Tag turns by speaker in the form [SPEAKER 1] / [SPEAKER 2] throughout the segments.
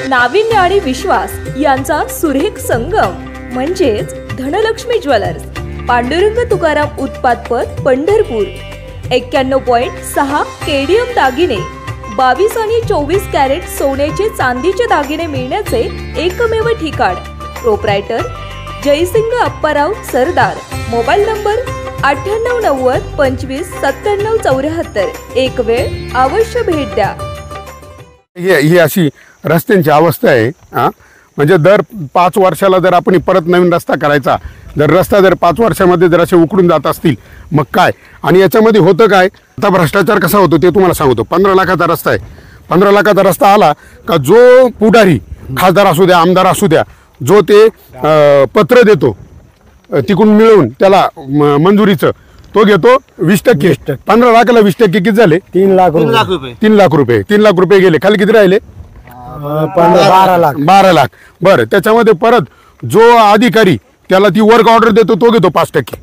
[SPEAKER 1] नाविन्य आणि विश्वास यांचा सुरेख संगम म्हणजेच धनलक्ष्मी ज्वेलर्स, पांडुरंग तुकाराम उत्पादपत, पंढरपूर. 91.6 केडीएम दागिने, 22 आणि 24 कॅरेट सोन्याचे चांदीचे दागिने मिळण्याचे एकमेव ठिकाण. Proprietor Jaysing Apparao Sardar. Mobile number 9890 25 97 74. एक वेळ अवश्य भेट द्या.
[SPEAKER 2] ही अशी रस्त्यांची अवस्था आहे. म्हणजे दर 5 वर्षाला जर आपण परत नवीन रस्ता करायचा, जर रस्ता जर 5 वर्षामध्ये जर असे उकडून जात असतील मग काय. आणि याच्यामध्ये होतं काय, आता भ्रष्टाचार कसा होतो ते तुम्हाला सांगतो. 15 लाखाचा रस्ता आहे. 15 लाखाचा रस्ता आला का जो पुढारी, खासदार असू द्या, आमदार असू द्या, जो ते पत्र देतो तिकडून मिळवून त्याला मंजुरीचं, तो घेतो 20%. 15 लाखाला 20% किती झाले?
[SPEAKER 3] 3 लाख रुपये.
[SPEAKER 2] 3 लाख रुपये. 3 लाख रुपये गेले. खाली किती राहिले?
[SPEAKER 3] 12 लाख.
[SPEAKER 2] 12 लाख. बरं, त्याच्यामध्ये परत जो अधिकारी त्याला ती वर्क ऑर्डर देतो तो घेतो 5%,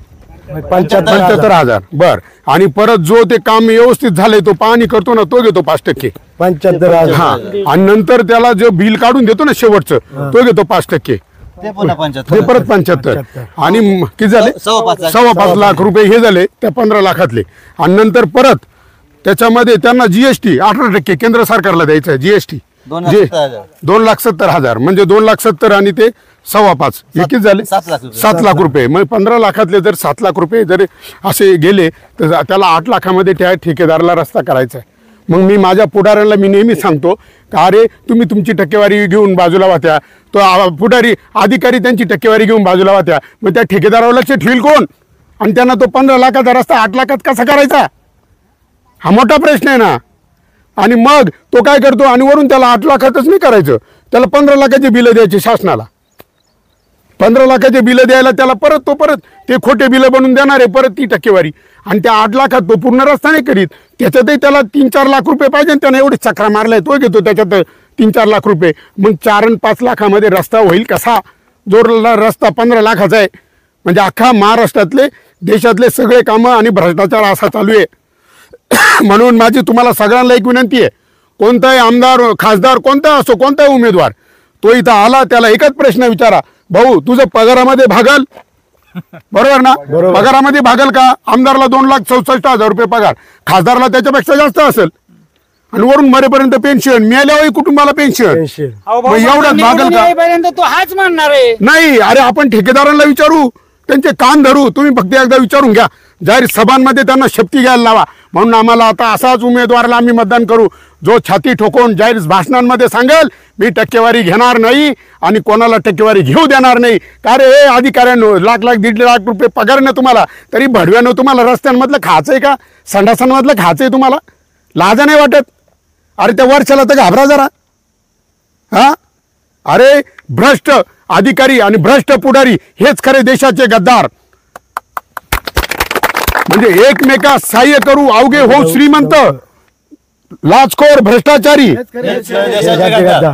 [SPEAKER 2] 75,000. बर. आणि परत जो ते काम व्यवस्थित झालंय तो पाहणी करतो ना, तो घेतो 5%,
[SPEAKER 3] 75,000.
[SPEAKER 2] हा. आणि नंतर त्याला जो बिल काढून देतो ना शेवटचं, तो घेतो 5%, ते परत 75. आणि किती झाले? 5.25 लाख रुपये हे झाले त्या 15 लाखातले. आणि नंतर परत त्याच्यामध्ये त्यांना जीएसटी 18% केंद्र सरकारला द्यायचं आहे. जीएसटी 2,70,000 म्हणजे 2,70,000 आणि ते 5.25 हे किती झाले? 7 लाख रुपये. मग 15 लाखातले जर 7 लाख रुपये जर असे गेले तर त्याला 8 लाखामध्ये त्या ठेकेदाराला रस्ता करायचा आहे. मग मी माझ्या पुढाऱ्यांना मी नेहमी सांगतो का अरे तुम्ही तुमची टक्केवारी घेऊन बाजूला वाहत्या, तो पुढारी अधिकारी त्यांची टक्केवारी घेऊन बाजूला वाहत्या, मग त्या ठेकेदारावर लक्ष ठेवील कोण? आणि त्यांना तो 15 लाखाचा रस्ता 8 लाखात कसा करायचा, हा मोठा प्रश्न आहे ना. आणि मग तो काय करतो, आणि वरून त्याला 8 लाखातच नाही करायचं, त्याला 15 लाखाचे बिलं द्यायचे शासनाला. 15 लाखाचे बिलं द्यायला त्याला परत ते खोटे बिलं बनवून देणार आहे, परत ती टक्केवारी. आणि त्या 8 लाखात तो पूर्ण रस्ता नाही करीत, त्याच्यातही त्याला 3-4 लाख रुपये पाहिजे. त्याने एवढे चक्रा मारलाय, तो घेतो त्याच्यात 3-4 लाख रुपये. मग 4 आणि 5 लाखामध्ये रस्ता होईल कसा? जो रस्ता 15 लाखाचा आहे. म्हणजे अख्खा महाराष्ट्रातले देशातले सगळे कामं आणि भ्रष्टाचार असा चालू आहे. म्हणून माझी तुम्हाला सगळ्यांना एक विनंती आहे, कोणताही आमदार, खासदार, कोणता असो, कोणताही उमेदवार तो इथं आला त्याला एकच प्रश्न विचारा, भाऊ तुझं पगारामध्ये भागल? बरोबर ना? पगारामध्ये भागल का? आमदारला 2,64,000 रुपये पगार, खासदारला त्याच्यापेक्षा जास्त असेल. आणि वरून मरेपर्यंत पेन्शन, मिळाल्यावर कुटुंबाला पेन्शन. एवढंच भागल का?
[SPEAKER 3] तो हाच म्हणणार आहे.
[SPEAKER 2] नाही. अरे आपण ठेकेदारांना विचारू, त्यांचे कान धरू. तुम्ही फक्त एकदा विचारून घ्या, जाहीर सभांमध्ये त्यांना शपथी घ्यायला लावा, म्हणून आम्हाला आता असाच उमेदवाराला आम्ही मतदान करू जो छाती ठोकून जाहीर भाषणांमध्ये सांगेल मी टक्केवारी घेणार नाही आणि कोणाला टक्केवारी घेऊ देणार नाही. का रे हे अधिकाऱ्यांनो, लाख 1.5 लाख रुपये पगार ना तुम्हाला, तरी भडव्यानं तुम्हाला रस्त्यांमधलं खायचंय का? संडासांमधलं खायचंय तुम्हाला? लाजा नाही वाटत? अरे त्या वर्षाला तर घाबरा जरा. हा, अरे भ्रष्ट अधिकारी आणि भ्रष्ट पुढारी हेच खरे देशाचे गद्दार. म्हणजे एकमेकास सहाय्य करू अवघे होऊ श्रीमंत, लाचखोर भ्रष्टाचारी,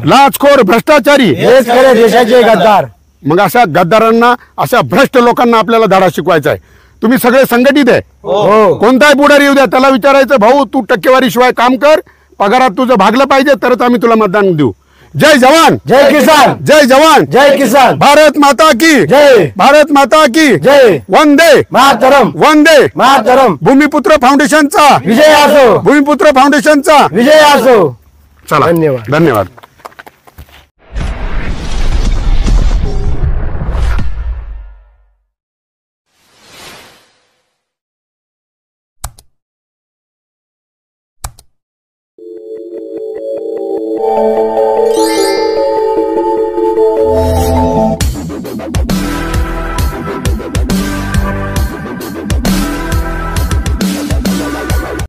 [SPEAKER 2] लाचखोर भ्रष्टाचारी
[SPEAKER 3] हेच खरे देशाचे गद्दार.
[SPEAKER 2] मग अशा गद्दारांना, अशा भ्रष्ट लोकांना आपल्याला धडा शिकवायचा आहे. तुम्ही सगळे संघटित आहे. कोणताही पुढारी येऊ द्या, त्याला विचारायचं भाऊ तू टक्केवारी शिवाय काम कर, पगारात तुझं भागलं पाहिजे तरच आम्ही तुला मतदान देऊ. जय जवान
[SPEAKER 3] जय किसान.
[SPEAKER 2] जय जवान जय
[SPEAKER 3] किसान.
[SPEAKER 2] भारत माता की
[SPEAKER 3] जय.
[SPEAKER 2] भारत माता की
[SPEAKER 3] जय.
[SPEAKER 2] वंदे
[SPEAKER 3] मातरम.
[SPEAKER 2] वंदे
[SPEAKER 3] मातरम.
[SPEAKER 2] भूमिपुत्र फाउंडेशनचा
[SPEAKER 3] विजय असो.
[SPEAKER 2] भूमिपुत्र फाउंडेशनचा
[SPEAKER 3] विजय असो.
[SPEAKER 2] चला,
[SPEAKER 3] धन्यवाद.
[SPEAKER 2] धन्यवाद.